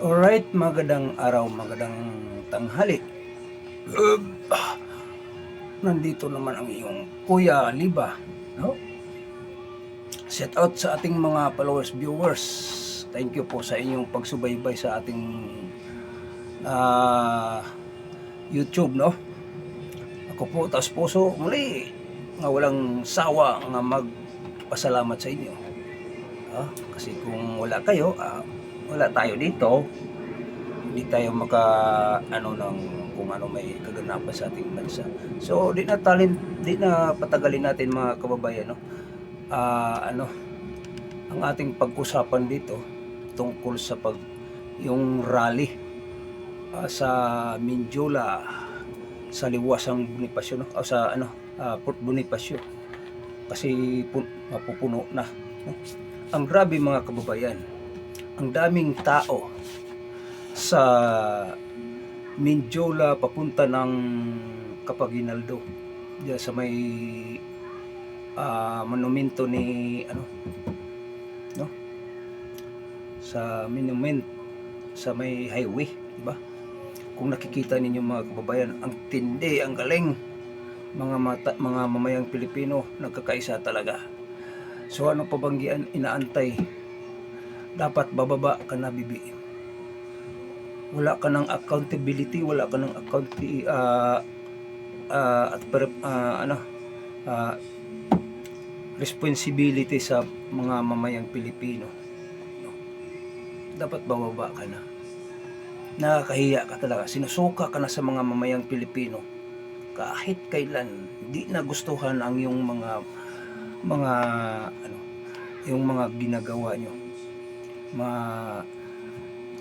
Alright, magandang araw, magandang tanghali. Nandito naman ang iyong Kuya Liba, no? Shout out sa ating mga followers, viewers. Thank you po sa inyong pagsubaybay sa ating ah, YouTube, no? Ako po, taos puso, muli nga walang sawa nga magpasalamat sa inyo. Kasi kung wala kayo, wala tayo dito, hindi tayo ng kung ano may kaganapan sa ating bansa. So di na patagalin natin mga kababayan, no. Ano ang ating pag-usapan dito tungkol sa yung rally sa Mindiola sa Liwasang Bonifacio, no? O sa Port Bonifacio kasi mapupuno na, no? Ang grabe mga kababayan, ang daming tao sa Mindiola papunta ng Capaguinaldo diyan sa may monumento ni no, sa monument sa may highway, di ba? Kung nakikita ninyo mga kababayan, ang tindi, ang galing, mga mamayang Pilipino, nagkakaisa talaga. So ano pa bang inaantay? Dapat bababa ka na, bibi. Wala ka ng accountability, wala ka ng responsibility sa mga mamayang Pilipino. Dapat bababa ka na. Nakakahiya ka talaga. Sinusuka ka na sa mga mamayang Pilipino. Kahit kailan, di nagustuhan ang yung yung mga ginagawa nyo.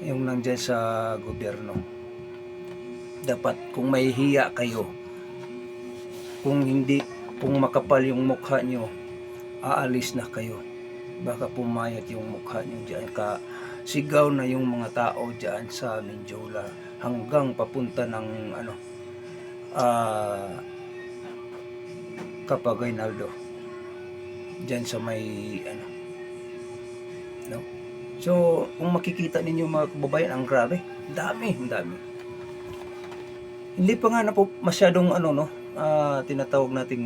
Yung nandyan sa gobyerno. Dapat kung may hiya kayo, kung makapal yung mukha nyo, aalis na kayo. Baka pumayat yung mukha nyo dyan, sigaw na yung mga tao dyan sa Mindiola hanggang papunta ng Capaguinaldo dyan sa may no? So kung makikita ninyo mga kababayan, ang grabe, dami. Hindi pa nga na po masyadong tinatawag nating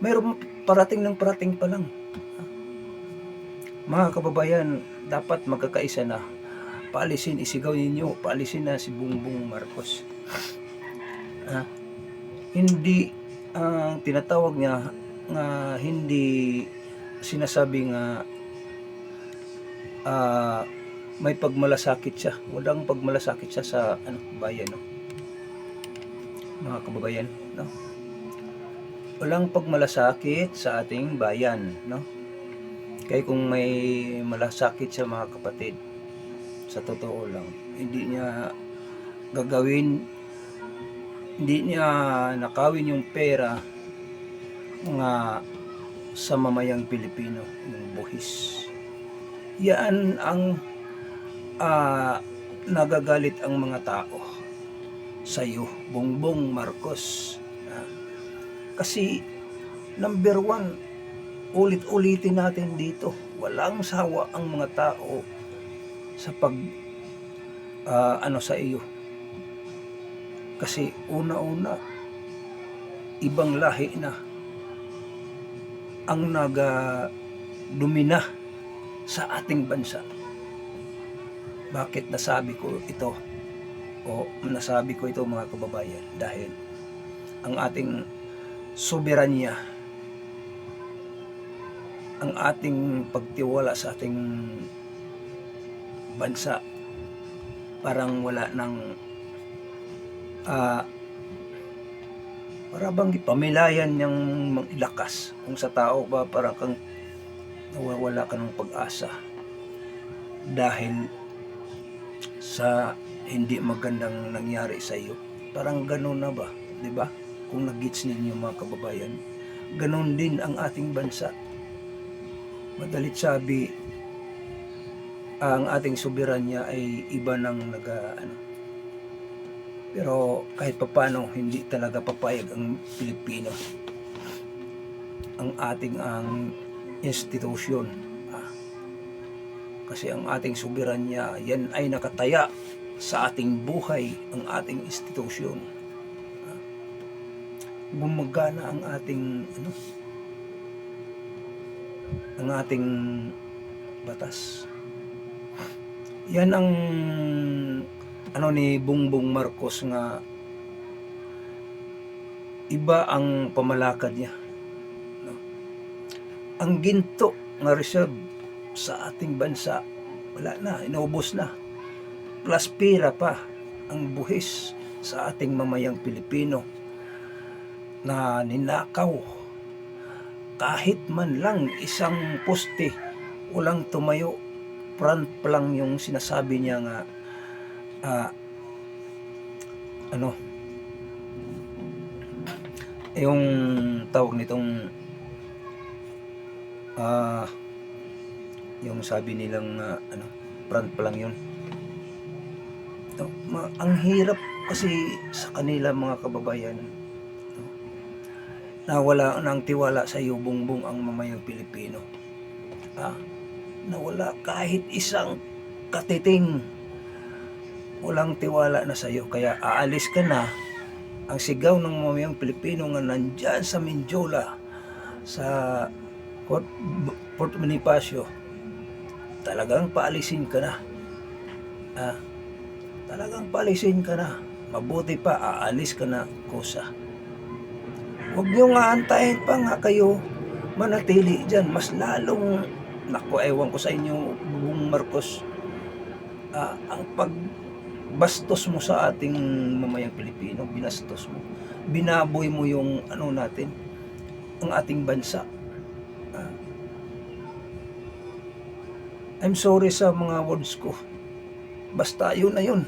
mayroon parating pa lang. Mga kababayan, dapat magkakaisa na. Isigaw ninyo, paalisin na si Bongbong Marcos. Hindi tinatawag niya nga, hindi sinasabi nga may pagmalasakit siya. Walang pagmalasakit siya sa bayan, no? Mga kababayan, no? Walang pagmalasakit sa ating bayan, no? Kaya kung may malasakit siya mga kapatid, sa totoo lang, hindi niya nakawin yung pera nga sa mamayang Pilipino, yung buhis. Yan ang nagagalit ang mga tao sa iyo, Bongbong Marcos. Kasi number one, ulit-ulitin natin dito, walang sawa ang mga tao sa sa iyo. Kasi una-una, ibang lahi na ang nagadumina sa ating bansa. Bakit nasabi ko ito mga kababayan? Dahil ang ating soberanya, ang ating pagtiwala sa ating bansa, parang wala ng para bang pamilayan niyang ilakas. Kung sa tao ba, parang kang nawawala ka ng pag-asa dahil sa hindi magandang nangyari sa iyo. Parang gano'n na ba, di ba? Kung nag-gets ninyo mga kababayan, gano'n din ang ating bansa. Madalit sabi, ang ating soberanya ay iba ng pero kahit papano hindi talaga papayag ang Pilipino, ang ating institusyon Kasi ang ating soberanya, yan ay nakataya sa ating buhay, ang ating institusyon. Gumagana ang ating ang ating batas. Yan ang ni Bongbong Marcos nga iba ang pamalakad niya. No? Ang ginto nga reserve sa ating bansa, wala na, inaubos na. Plus pira pa ang buhis sa ating mamayang Pilipino na ninakaw. Kahit man lang isang poste, walang tumayo. Front pa lang yung sinasabi niya nga yung tawag nitong yung sabi nilang front pa lang yun. Ang hirap kasi sa kanila mga kababayan, na wala nang tiwala sa iyo, Bongbong, ang mamayang Pilipino. Nawala kahit isang katiting, walang tiwala na sa iyo, kaya aalis ka na. Ang sigaw ng mamayang Pilipino nga nandyan sa Mindiola, sa Fort Bonifacio, talagang paalisin ka na. Talagang paalisin ka na. Mabuti pa, aalis ka na, kusa. Huwag nyo nga antayin pa nga kayo manatili dyan. Mas lalong, ewan ko sa inyo, Bongbong Marcos, ang pagbastos mo sa ating mamayang Pilipino, binastos mo. Binaboy mo yung natin, ang ating bansa. I'm sorry sa mga words ko. Basta yun na yun.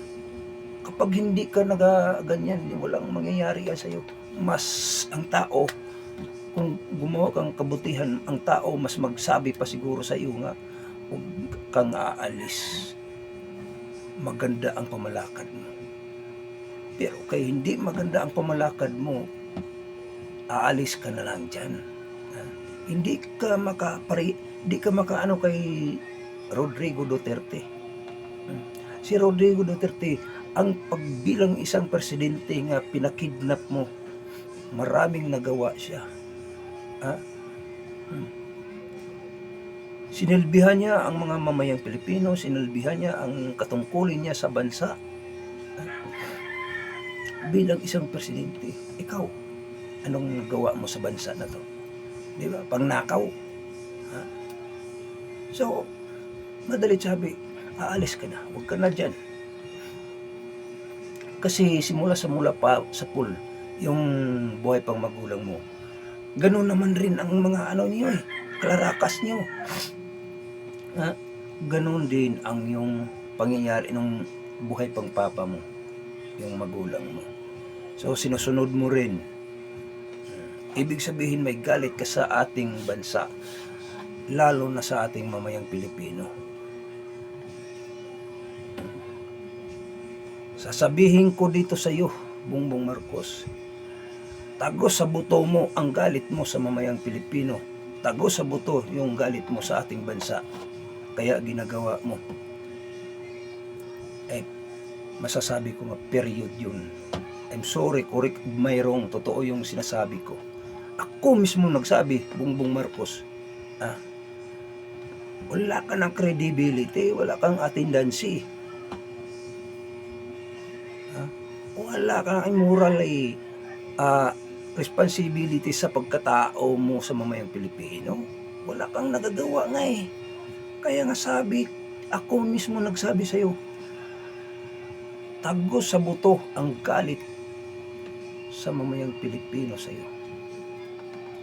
Kapag hindi ka ganyan, walang mangyayari yan sa'yo. Mas ang tao, kung gumawa kang kabutihan, ang tao mas magsabi pa siguro sa iyo nga, huwag kang aalis. Maganda ang pamalakad mo. Pero kay hindi maganda ang pamalakad mo, aalis ka na lang dyan. Hindi ka makaano kay Rodrigo Duterte. Si Rodrigo Duterte, ang pagbilang isang presidente nga pinakidnap mo, maraming nagawa siya. Sinilbihan niya ang mga mamayang Pilipino, sinilbihan niya ang katungkulin niya sa bansa. Bilang isang presidente, ikaw, anong nagawa mo sa bansa na to? Di ba? Pangnakaw. So, madalit sabi, aalis ka na, huwag ka na dyan. Kasi simula pa sa pool, yung buhay pang magulang mo, ganun naman rin ang mga niyo klarakas niyo. Ganun din ang yung pangyayari ng buhay pang papa mo, yung magulang mo. So sinusunod mo rin. Ibig sabihin may galit ka sa ating bansa, lalo na sa ating mamayang Pilipino. Sasabihin ko dito sa iyo, Bongbong Marcos, tagos sa buto mo ang galit mo sa mamayang Pilipino. Tagos sa buto yung galit mo sa ating bansa. Kaya ginagawa mo. Masasabi ko nga, period yun. I'm sorry, correct may wrong. Totoo yung sinasabi ko. Ako mismo nagsabi, Bongbong Marcos, wala ka ng credibility, wala kang attendance. Wala kang moral responsibility sa pagkatao mo sa mamayang Pilipino. Wala kang nagagawa nga Kaya nga sabi, ako mismo nagsabi sa'yo, tagos sa buto ang galit sa mamayang Pilipino sa'yo.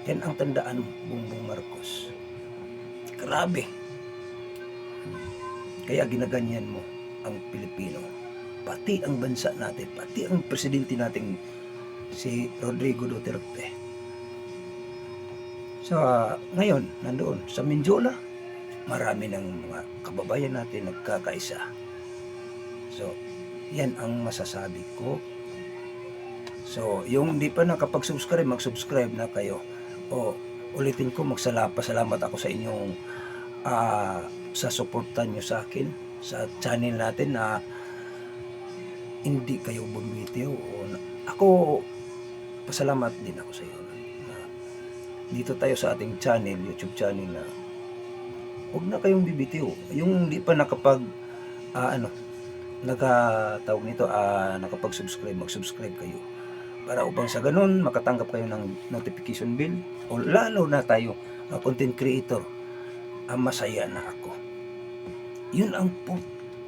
Yan ang tandaan mo, Bongbong Marcos. Grabe. Kaya ginaganyan mo ang Pilipino. Pati ang bansa natin, pati ang presidente nating si Rodrigo Duterte. So, ngayon, nandoon sa Mindiola, marami ng mga kababayan natin nagkakaisa. So, yan ang masasabi ko. So, yung di pa nakapag-subscribe, mag-subscribe na kayo. Ulitin ko, pasalamat ako sa inyong sa suportan nyo sa akin sa channel natin na hindi kayo bumitiw. Ako, pasalamat din ako sa iyo na dito tayo sa ating channel, YouTube channel, na huwag na kayong bibitiw. Yung hindi pa nakapag-tawag nito, nakapag-subscribe, mag-subscribe kayo. Para upang sa ganun, makatanggap kayo ng notification bell. O lalo na tayo, content creator, masaya na ako. Yun ang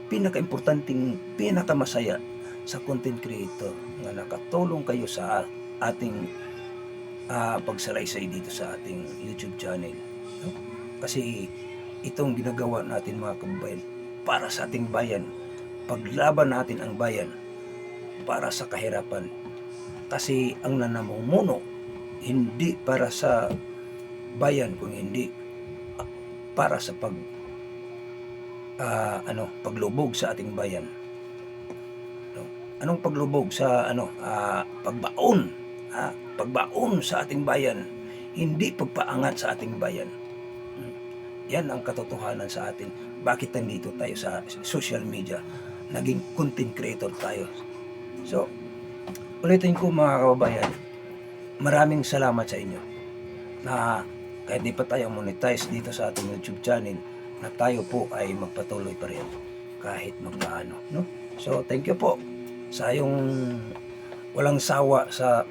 pinaka-importanting, pinaka-masaya sa content creator, na nakatulong kayo sa ating pagsalaysay dito sa ating YouTube channel. No? Kasi itong ginagawa natin mga kababayan para sa ating bayan, paglaban natin ang bayan para sa kahirapan. Kasi ang nanamumuno hindi para sa bayan, kung hindi para sa paglubog sa ating bayan. No? Anong paglubog sa pagbaon, pagbaon sa ating bayan, hindi pagpaangat sa ating bayan. Yan ang katotohanan sa atin. Bakit nandito tayo sa social media? Naging content creator tayo. So, ulitin ko mga kababayan, maraming salamat sa inyo na kahit di pa tayo monetize dito sa ating YouTube channel, na tayo po ay magpatuloy pa rin kahit magpaano, no? So, thank you po sa yung walang sawa sa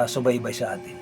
subaybay sa atin.